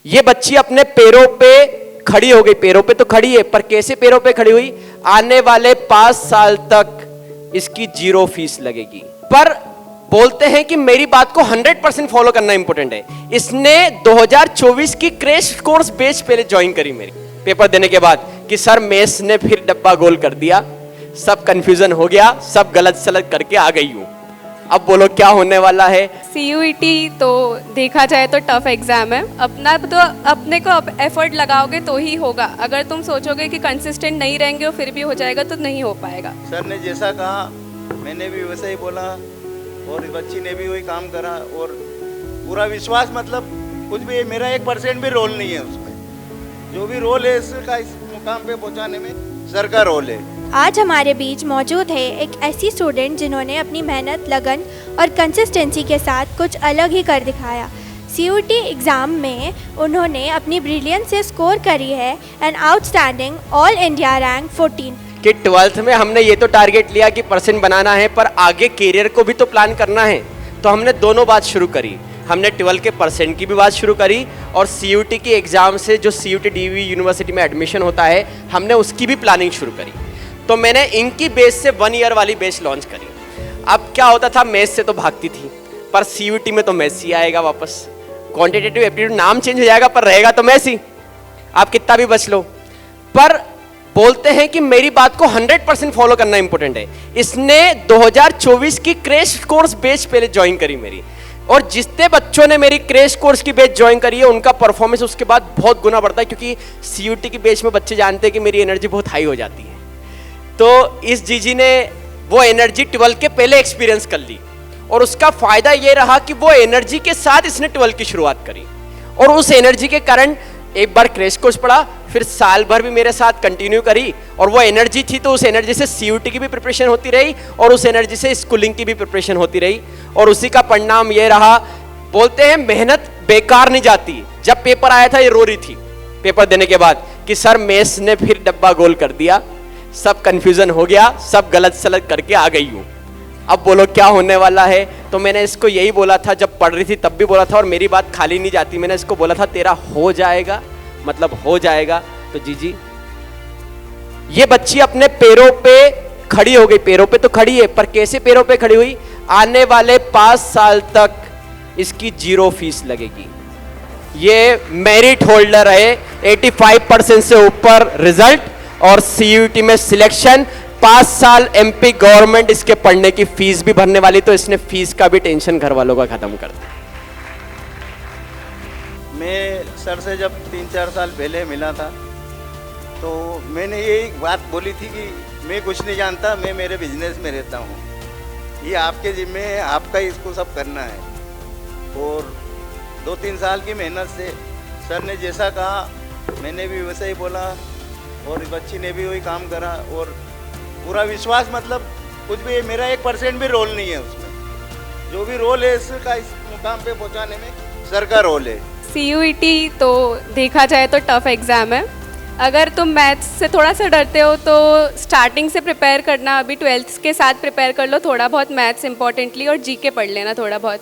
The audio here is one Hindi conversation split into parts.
ये बच्ची अपने पैरों पे खड़ी हो गई, पैरों पे तो खड़ी है, पर कैसे पैरों पे खड़ी हुई? आने वाले 5 साल तक इसकी 0 फीस लगेगी। पर बोलते हैं कि मेरी बात को 100% फॉलो करना इंपॉर्टेंट है। इसने 2024 की क्रैश कोर्स बैच पहले ज्वाइन करी मेरी पेपर देने के बाद कि सर मेस ने फिर डब्बा गोल कर दिया, सब कंफ्यूजन हो गया, सब गलत सलत करके आ गई हूं। अब बोलो क्या होने वाला है? CUET तो देखा जाए तो टफ एग्जाम है। अपने को एफर्ट लगाओगे तो ही होगा। अगर तुम सोचोगे कि कंसिस्टेंट नहीं रहेंगे और फिर भी हो जाएगा तो नहीं हो पाएगा। सर ने जैसा कहा मैंने भी वैसा ही बोला और बच्ची ने भी वही काम करा और पूरा विश्वास, मतलब कुछ भी मेरा 1% भी रोल नहीं है उसमें। जो भी रोल है इसका इस मुकाम पे पहुंचाने में सर का रोल है। आज हमारे बीच मौजूद है एक ऐसी स्टूडेंट जिन्होंने अपनी मेहनत, लगन और कंसिस्टेंसी के साथ कुछ अलग ही कर दिखाया। CUET एग्ज़ाम में उन्होंने अपनी ब्रिलियंस से स्कोर करी है an outstanding all India rank 14। कि 12th में हमने ये तो टारगेट लिया कि परसेंट बनाना है, पर आगे कैरियर को भी तो प्लान करना है। तो हमने दोनों बात शुरू करी। हमने 12 के परसेंट की भी बात शुरू करी और CUET की एग्ज़ाम से जो CUET DV यूनिवर्सिटी में एडमिशन होता है, हमने उसकी भी प्लानिंग शुरू करी। तो मैंने इनकी बेस से 1 ईयर वाली बेस लॉन्च करी। अब क्या होता था, मैथ्स से तो भागती थी, पर CUET में तो मैथ्स ही आएगा वापस। क्वांटिटेटिव एप्टीट्यूड नाम चेंज हो जाएगा, पर रहेगा तो मैथ्स ही। आप कितना भी बच लो। पर बोलते हैं कि मेरी बात को 100% फॉलो करना इंपॉर्टेंट है। इसने 2024 की क्रैश कोर्स बैच पहले ज्वाइन करी मेरी, और जितने बच्चों ने मेरी क्रैश कोर्स की बैच ज्वाइन करी है उनका परफॉर्मेंस उसके बाद बहुत गुना बढ़ता है, क्योंकि CUET की बैच में बच्चे जानते हैं कि मेरी एनर्जी बहुत हाई हो जाती है। तो इस जीजी ने वो एनर्जी 12 के पहले एक्सपीरियंस कर ली, और उसका फायदा ये रहा कि वो एनर्जी के साथ इसने 12 की शुरुआत करी, और उस एनर्जी के कारण एक बार क्रैश कोर्स पढ़ा, फिर साल भर भी मेरे साथ कंटिन्यू करी, और वो एनर्जी थी तो उस एनर्जी से CUET की भी प्रिपरेशन होती रही और उस एनर्जी से स्कूलिंग की भी प्रिपरेशन होती रही, और उसी का परिणाम ये रहा। बोलते हैं मेहनत बेकार नहीं जाती। जब पेपर आया था ये रो रही थी पेपर देने के बाद कि सर मेस ने फिर डब्बा गोल कर दिया, सब कंफ्यूजन हो गया, सब गलत सलत करके आ गई हूँ। अब बोलो क्या होने वाला है? तो मैंने इसको यही बोला था, जब पढ़ रही थी तब भी बोला था, और मेरी बात खाली नहीं जाती। मैंने इसको बोला था तेरा हो जाएगा, मतलब हो जाएगा। तो जीजी ये बच्ची अपने पैरों पे खड़ी हो गई, पैरों पे तो खड़ी है, पर कैसे पैरों पे खड़ी हुई? आने वाले 5 साल तक इसकी 0 फीस लगेगी। ये मेरिट होल्डर है, 85% से ऊपर रिजल्ट और CUET में सिलेक्शन। 5 साल MP गवर्नमेंट इसके पढ़ने की फीस भी भरने वाली, तो इसने फीस का भी टेंशन घर वालों का खत्म कर दिया। मैं सर से जब 3-4 साल पहले मिला था तो मैंने यही बात बोली थी कि मैं कुछ नहीं जानता, मैं मेरे बिजनेस में रहता हूँ, ये आपके जिम्मे है, आपका इसको सब करना है। और 2-3 साल की मेहनत से सर ने जैसा कहा मैंने भी वैसा ही बोला और बच्ची ने भी वही काम करा और पूरा विश्वास, मतलब कुछ भी मेरा 1% भी रोल नहीं है उसमें। जो भी रोल है इसका इस मुकाम पे पहुंचाने में सर का रोल है। CUET तो देखा जाए तो टफ एग्ज़ाम है। अगर तुम मैथ्स से थोड़ा सा डरते हो तो स्टार्टिंग से प्रिपेयर करना, अभी 12th के साथ प्रिपेयर कर लो थोड़ा बहुत मैथ्स इंपॉर्टेंटली, और GK पढ़ लेना थोड़ा बहुत।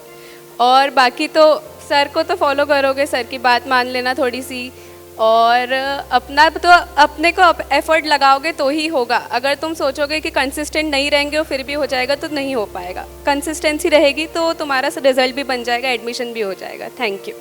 और बाकी तो सर को तो फॉलो करोगे, सर की बात मान लेना थोड़ी सी, और अपने को एफर्ट लगाओगे तो ही होगा। अगर तुम सोचोगे कि कंसिस्टेंट नहीं रहेंगे और फिर भी हो जाएगा तो नहीं हो पाएगा। कंसिस्टेंसी रहेगी तो तुम्हारा रिजल्ट भी बन जाएगा, एडमिशन भी हो जाएगा। Thank you.